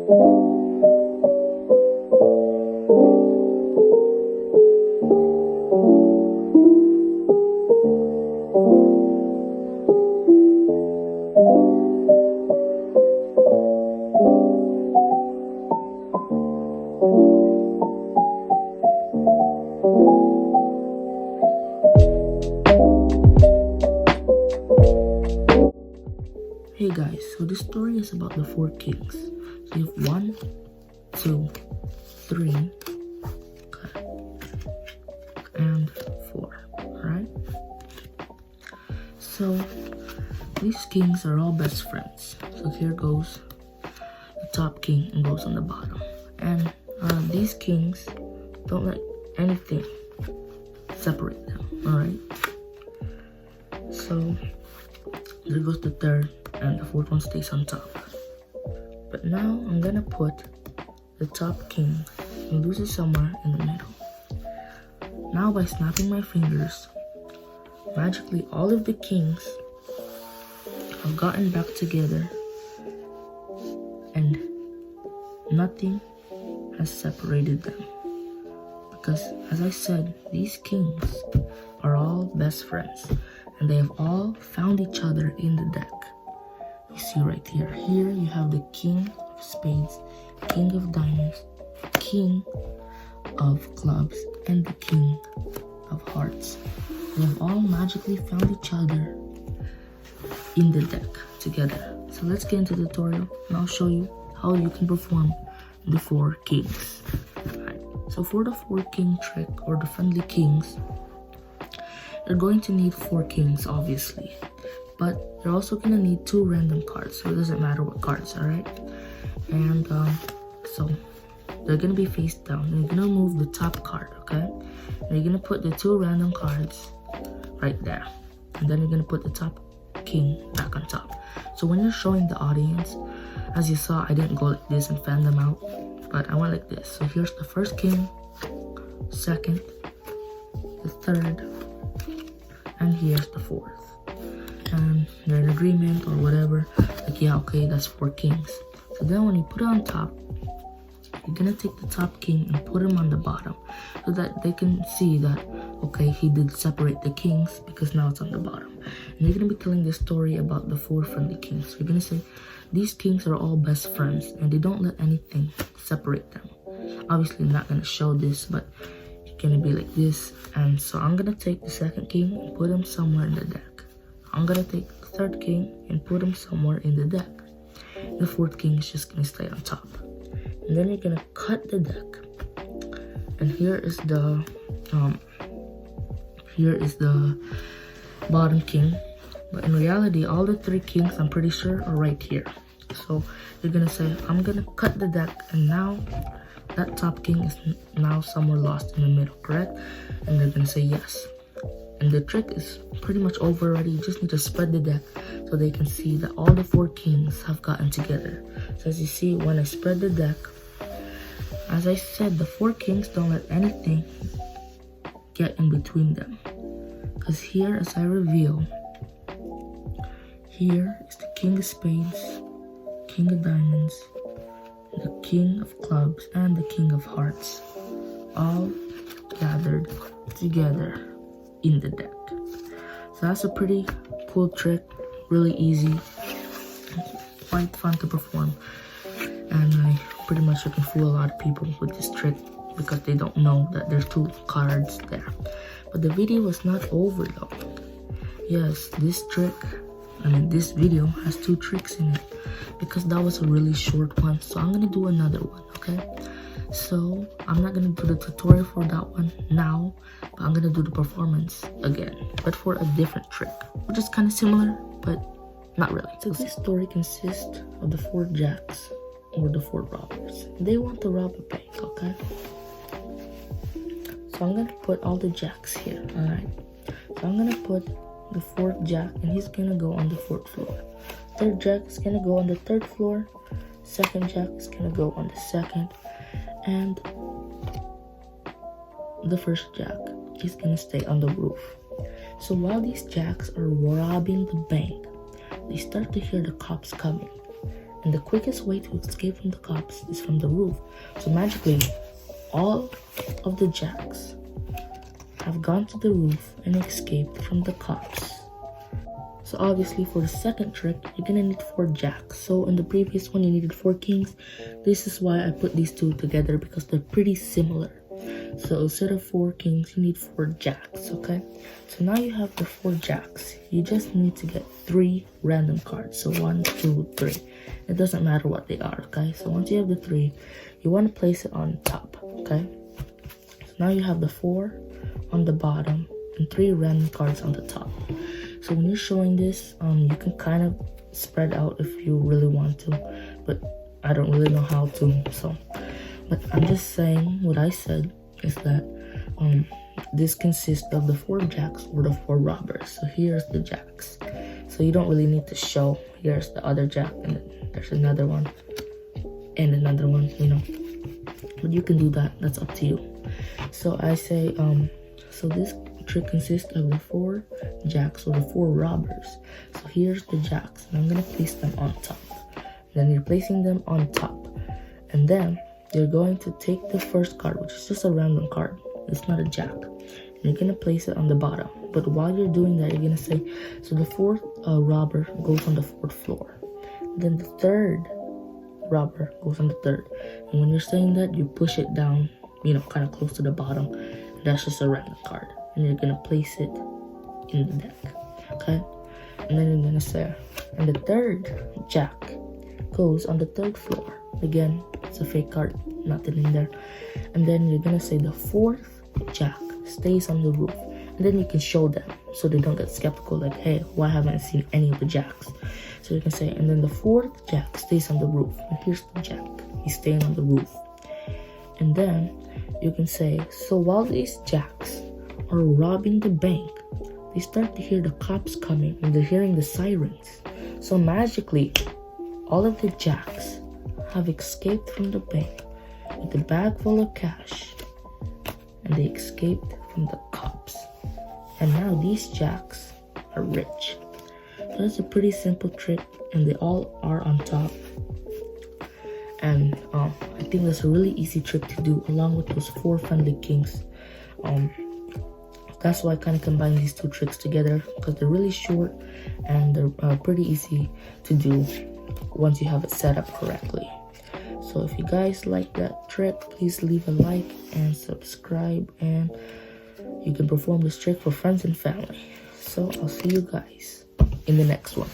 Hey guys, so this story is about the four kings. So you have 1, 2, 3, okay, and 4, alright? So these kings are all best friends. So here goes the top king and goes on the bottom. And these kings don't let anything separate them, alright? So there goes the third, and the fourth one stays on top. But now I'm gonna put the top king and lose it somewhere in the middle. Now by snapping my fingers, magically all of the kings have gotten back together and nothing has separated them. Because as I said, these kings are all best friends and they have all found each other in the deck. You see right here. Here you have the king of spades, king of diamonds, king of clubs, and the king of hearts. They have all magically found each other in the deck together. So let's get into the tutorial and I'll show you how you can perform the four kings. Alright, so for the four king trick or the friendly kings, you're going to need 4 kings obviously. But you're also gonna need 2 random cards, so it doesn't matter what cards, alright? And so they're gonna be face down. And you're gonna move the top card, okay? And you're gonna put the 2 random cards right there. And then you're gonna put the top king back on top. So when you're showing the audience, as you saw, I didn't go like this and fan them out, but I went like this. So here's the first king, second, the third, and here's the fourth. And they're in agreement or whatever, like yeah, okay, that's 4 kings. So then when you put it on top, you're gonna take the top king and put him on the bottom so that they can see that okay, he did separate the kings because now it's on the bottom. And you're gonna be telling the story about the 4 friendly kings. So you're gonna say these kings are all best friends and they don't let anything separate them. Obviously I'm not gonna show this, but it's gonna be like this. And so I'm gonna take the second king and put him somewhere in the deck. I'm gonna take the third king and put him somewhere in the deck. The fourth king is just gonna stay on top. And then you're gonna cut the deck. And here is the bottom king. But in reality, all the 3 kings I'm pretty sure are right here. So you're gonna say, I'm gonna cut the deck, and now that top king is now somewhere lost in the middle, correct? And they're gonna say yes. And the trick is pretty much over already. You just need to spread the deck so they can see that all the 4 kings have gotten together. So as you see, when I spread the deck, as I said, the 4 kings don't let anything get in between them. Because here, as I reveal, here is the king of spades, king of diamonds, the king of clubs, and the king of hearts, all gathered together in the deck. So that's a pretty cool trick, really easy, quite fun to perform, and I pretty much can fool a lot of people with this trick because they don't know that there's 2 cards there. But the video was not over though. Yes, this video has 2 tricks in it because that was a really short one, so I'm gonna do another one, okay? So I'm not gonna do the tutorial for that one now, but I'm gonna do the performance again, but for a different trick, which is kind of similar, but not really. So this story consists of the 4 jacks, or the 4 robbers. They want to rob a bank, okay? So I'm gonna put all the jacks here, alright? So I'm gonna put the 4th jack, and he's gonna go on the 4th floor. 3rd jack is gonna go on the 3rd floor. 2nd jack is gonna go on the 2nd. And the 1st jack is gonna stay on the roof. So while these jacks are robbing the bank, they start to hear the cops coming. And the quickest way to escape from the cops is from the roof. So magically, all of the jacks have gone to the roof and escaped from the cops. So obviously for the second trick, you're gonna need 4 jacks. So in the previous one, you needed 4 kings. This is why I put these two together, because they're pretty similar. So instead of 4 kings, you need 4 jacks, okay? So now you have the 4 jacks. You just need to get 3 random cards. So 1, 2, 3. It doesn't matter what they are, okay? So once you have the 3, you want to place it on top, okay? So now you have the 4 on the bottom and 3 random cards on the top. So when you're showing this, you can kind of spread out if you really want to, but I don't really know how to. But I'm just saying what I said is that this consists of the 4 jacks or the 4 robbers. So here's the jacks. So you don't really need to show. Here's the other jack, and then there's another one and another one, you know. But you can do that. That's up to you. So I say, so this trick consists of the 4 jacks or the 4 robbers. So here's the jacks, and I'm gonna place them on top. Then you're placing them on top, and then you're going to take the first card, which is just a random card. It's not a jack. And you're gonna place it on the bottom. But while you're doing that, you're gonna say, so the 4th robber goes on the 4th floor. Then the 3rd robber goes on the 3rd. And when you're saying that, you push it down, you know, kind of close to the bottom. That's just a random card. And you're gonna place it in the deck, okay? And then you're gonna say, and the 3rd jack goes on the 3rd floor. Again, it's a fake card, nothing in there. And then you're gonna say the 4th jack stays on the roof. And then you can show them so they don't get skeptical, like, hey, why haven't I seen any of the jacks? So you can say, and then the 4th jack stays on the roof. And here's the jack, he's staying on the roof. And then you can say, so while these jacks are robbing the bank, they start to hear the cops coming and they're hearing the sirens. So magically, all of the jacks have escaped from the bank with a bag full of cash, and they escaped from the cops. And now these jacks are rich. So that's a pretty simple trick, and they all are on top. And I think that's a really easy trick to do along with those 4 friendly kings. That's why I kind of combine these 2 tricks together, because they're really short and they're pretty easy to do once you have it set up correctly. So if you guys like that trick, please leave a like and subscribe, and you can perform this trick for friends and family. So I'll see you guys in the next one.